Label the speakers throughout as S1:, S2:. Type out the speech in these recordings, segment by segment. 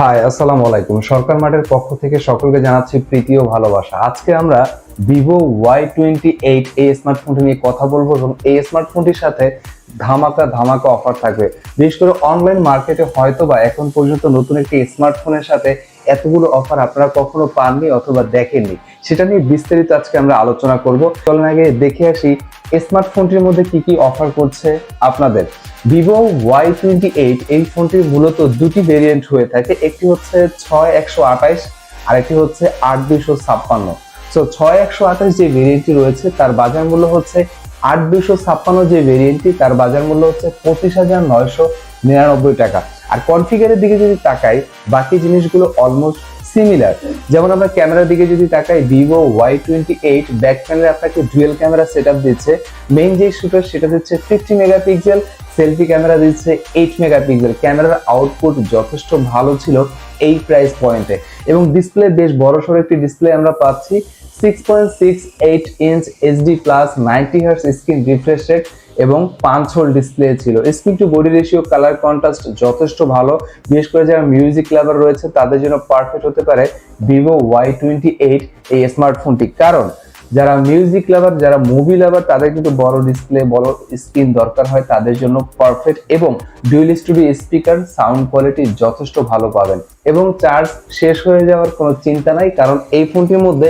S1: High, আসসালামু আলাইকুম। সরকার মাঠের পক্ষ থেকে সকলকে জানাচ্ছি প্রীতি ও ভালোবাসা। আজকে আমরা ভিভো Y28 এই স্মার্টফোনটি নিয়ে কথা বলবো এবং এই স্মার্টফোনটির সাথে ধামাকা ধামাকা অফার থাকবে। বিশেষ করে অনলাইন মার্কেটে হয়তোবা এখন পর্যন্ত নতুন একটি স্মার্টফোনের সাথে এতগুলো অফার আপনারা কখনো পাননি অথবা দেখেননি। সেটা নিয়ে বিস্তারিত আজকে আমরা আলোচনা করব। চলুন আগে দেখে আসি স্মার্টফোনটির মধ্যে কি কি অফার করছে আপনাদের। ভিভো Y28 এই ফোনটির মূলত দুটি ভেরিয়েন্ট হয়ে থাকে, একটি হচ্ছে 6128 আর একটি হচ্ছে 8256। সো 6128 যে ভেরিয়েন্টটি রয়েছে তার বাজার মূল্য হচ্ছে 8256, যে ভেরিয়েন্টটি তার বাজার মূল্য হচ্ছে 25,999 টাকা। আর কনফিগারের দিকে যদি তাকাই বাকি জিনিসগুলো অলমোস্ট সিমিলার। যেমন আমরা ক্যামেরার দিকে যদি তাকাই, ভিভো Y28 ব্যাক প্যানেলে আপনাকে ডুয়েল ক্যামেরা সেটআপ দিচ্ছে। মেইন যে শুটার সেটা দিচ্ছে 50 মেগাপিক্সেল, সেলফি ক্যামেরা দিচ্ছে 8 মেগাপিক্সেল। ক্যামেরার আউটপুট যথেষ্ট ভালো ছিল এই প্রাইস পয়েন্টে এবং ডিসপ্লে বেশ বড়সড় একটি ডিসপ্লে আমরা পাচ্ছি। 6.68 inch HD plus 90 hertz screen refresh rate এবং 5 হোল ডিসপ্লে ছিল। Screen to body ratio, colour contrast যথেষ্ট ভালো। বিশেষ করে যারা মিউজিক লাভার রয়েছে তাদের জন্য পারফেক্ট হতে পারে ভিভো Y28 এই স্মার্টফোনটি। কারণ যারা মিউজিক লাভার, যারা মুভি লাভার তাদের কিন্তু বড় ডিসপ্লে, বড় স্ক্রিন দরকার হয়, তাদের জন্য পারফেক্ট। এবং dual studio speaker, sound quality যথেষ্ট ভালো পাবেন এবং চার্জ শেষ হয়ে যাওয়ার কোনো চিন্তা নাই, কারণ এই ফোনটির মধ্যে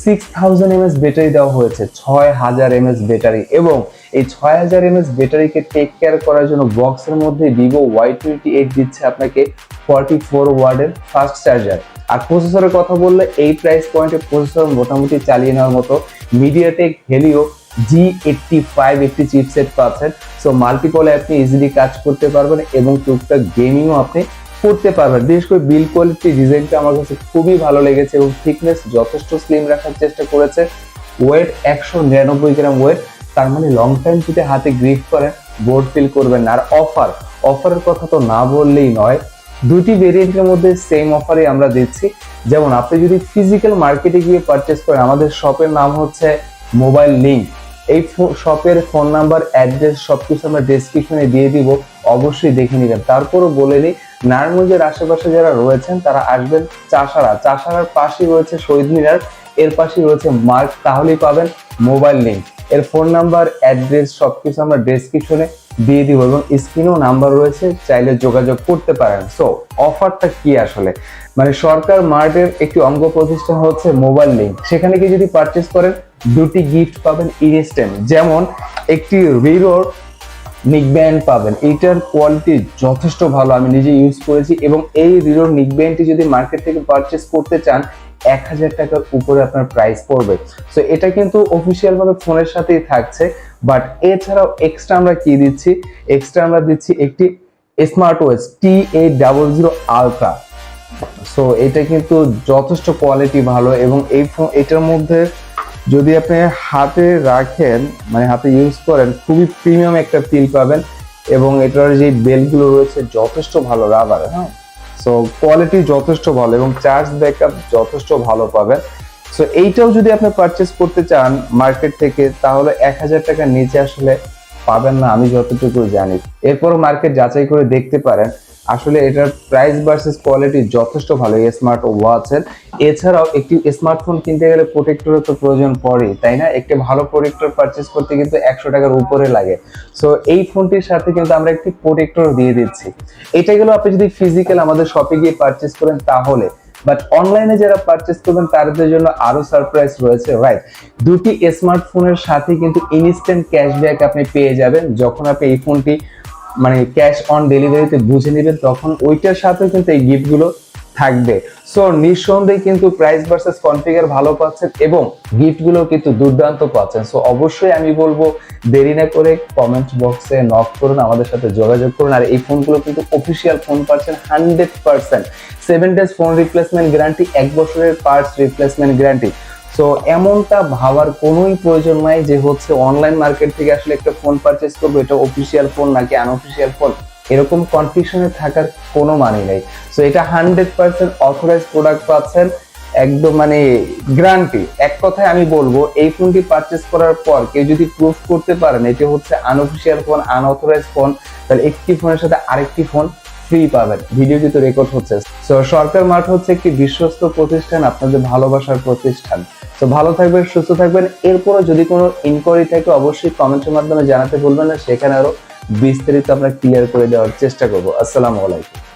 S1: 6000 mAh ব্যাটারি দেওয়া হয়েছে, 6000 mAh ব্যাটারি। এবং এই 6000 mAh ব্যাটারিকে টেক কেয়ার করার জন্য বক্সের মধ্যে ভিভো Y28 দিচ্ছে আপনাকে 44 ওয়াটের ফাস্ট চার্জার। আর প্রসেসরের কথা বললে এই প্রাইস পয়েন্টে প্রসেসর মোটামুটি চালিয়ে নেওয়ার মতো মিডিয়াটেক হেলিও G85 একটি চিপসেট পাচ্ছেন। সো মাল্টিপল আপনি ইজিলি কাজ করতে পারবেন এবং টুকটাক গেমিংও আপনি করতে পারবেন। বিশেষ করে বিল্ড কোয়ালিটি, ডিজাইনটা আমার কাছে খুবই ভালো লেগেছে এবং থিকনেস যথেষ্ট স্লিম রাখার চেষ্টা করেছে। ওয়েট 199 গ্রাম ওয়েট, তার মানে লং টাইম যদি হাতে গ্রিপ করেন বোর্ড ফিল করবেন না। আর অফারের কথা তো না বললেই নয়, দুটি ভেরিয়েন্টের মধ্যে সেম অফারই আমরা দিচ্ছি। যেমন আপনি যদি ফিজিক্যাল মার্কেটে গিয়ে পারচেস করেন, আমাদের শপের নাম হচ্ছে মোবাইল লিঙ্ক। এই শপের ফোন নাম্বার, অ্যাড্রেস সবকিছু আমরা ডেসক্রিপশনে দিয়ে দিব, অবশ্যই দেখে নেবেন। তারপরও বলে নিই, নারায়ণগঞ্জের আশেপাশে যারা রয়েছেন তারা আসবেন চাষারার পাশেই রয়েছে শহীদ মিনার, এর পাশেই রয়েছে মার্ক, তাহলেই পাবেন মোবাইল লিঙ্ক। এর ফোন নাম্বার, অ্যাড্রেস সবকিছু আমরা ডেসক্রিপশনে দিয়ে দিব এবং স্ক্রিনেও নাম্বার রয়েছে, চাইলে যোগাযোগ করতে পারেন। সো অফারটা কি আসলে, মানে সরকার মার্টের একটি অঙ্গ প্রতিষ্ঠান হচ্ছে মোবাইল লিঙ্ক। সেখানে গিয়ে যদি পারচেস করেন দুটি গিফট পাবেন ইনস্ট্যান্ট। যেমন একটি রিরোর নিকব্যান্ড পাবেন, এইটার কোয়ালিটি যথেষ্ট ভালো, আমি নিজে ইউজ করেছি। এবং এই রিরোর নিকব্যান্ডটি যদি মার্কেট থেকে পারচেস করতে চান 1000 টাকার উপরে আপনার প্রাইস পড়বে। সো এটা কিন্তু অফিসিয়াল ভাবে ফোনের সাথেই থাকছে। বাট এছাড়াও এক্সট্রা আমরা কি দিচ্ছি, এক্সট্রা আমরা দিচ্ছি একটি smart watch T800 ultra. So এটা কিন্তু যথেষ্ট কোয়ালিটি ভালো এবং এটার মধ্যে যদি আপনি হাতে রাখেন, মানে হাতে ইউজ করেন, খুবই প্রিমিয়াম একটা ফিল পাবেন। এবং এটার যে বেল্টগুলো রয়েছে যথেষ্ট ভালো রাবার, হ্যাঁ। সো কোয়ালিটি যথেষ্ট ভালো এবং চার্জ ব্যাকআপ যথেষ্ট ভালো পাবেন। সো এইটাও যদি আপনি পারচেস করতে চান মার্কেট থেকে তাহলে 1000 টাকার নিচে আসলে পাবেন না, আমি যতটুকু জানি। এরপর মার্কেট যাচাই করে দেখতে পারেন, আসলে এটার প্রাইস ভার্সেস কোয়ালিটি যথেষ্ট ভালো এই স্মার্ট ওয়াচের। এছাড়াও একটি স্মার্টফোন কিনতে গেলে প্রোটেক্টরের তো প্রয়োজন পড়ে, তাই না? একটি ভালো প্রোটেক্টর পারচেস করতে কিন্তু 100 টাকার উপরে লাগে। সো এই ফোনটির সাথে কিন্তু আমরা একটি প্রোটেক্টর দিয়ে দিচ্ছি। এটা গেল আপনি যদি ফিজিক্যাল আমাদের শপে গিয়ে পারচেস করেন তাহলে। বাট অনলাইনে যারা পারচেস করবেন তাদের জন্য আরো সারপ্রাইজ রয়েছে, রাইট? দুটি স্মার্টফোনের সাথে কিন্তু ইনস্ট্যান্ট ক্যাশব্যাক আপনি পেয়ে যাবেন। যখন আপনি এই ফোনটি মানে ক্যাশ অন ডেলিভারিতে বুঝে নেবেন তখন ওইটার সাথে কিন্তু এই গিফটগুলো থাকবে। সো নিঃসন্দেহে কিন্তু প্রাইস ভার্সেস কনফিগার ভালো পাচ্ছেন এবং গিফটগুলো কিন্তু দুর্দান্ত পাচ্ছেন। সো অবশ্যই আমি বলবো দেরি না করে কমেন্ট বক্সে নক করুন, আমাদের সাথে যোগাযোগ করুন। আর এই ফোনগুলো কিন্তু অফিসিয়াল ফোন পাচ্ছেন 100%, 7 days ফোন রিপ্লেসমেন্ট গ্যারান্টি, 1 বছরের পার্টস রিপ্লেসমেন্ট গ্যারান্টি। সো এমনটা ভাবার কোনোই প্রয়োজন নাই যে হচ্ছে অনলাইন মার্কেট থেকে আসলে একটা ফোন পারচেস করবো, এটা অফিসিয়াল ফোন নাকি আনঅফিসিয়াল ফোন, এরকম কনফিউশনে থাকার কোনো মানে নেই। সো এটা 100% অথরাইজড প্রোডাক্ট পাচ্ছেন, একদম মানে গ্যারান্টি। এক কথায় আমি বলবো এই ফোনটি পারচেস করার পর কেউ যদি প্রুফ করতে পারেন এটা হচ্ছে আনঅফিসিয়াল ফোন, আনঅথরাইজড ফোন, তাহলে একটি ফোনের সাথে আরেকটি ফোন ফ্রি পাবেন। ভিডিও কিন্তু রেকর্ড হচ্ছে। সো সরকার মার্ট হচ্ছে একটি বিশ্বস্ত প্রতিষ্ঠান, আপনাদের ভালোবাসার প্রতিষ্ঠান। তো ভালো থাকবেন, সুস্থ থাকবেন। এরপরে যদি কোনো ইনকোয়ারি থাকে অবশ্যই কমেন্টের মাধ্যমে জানাতে ভুলবেন না, সেখানে আরো বিস্তারিত আমরা ক্লিয়ার করে দেওয়ার চেষ্টা করব। আসসালামু আলাইকুম।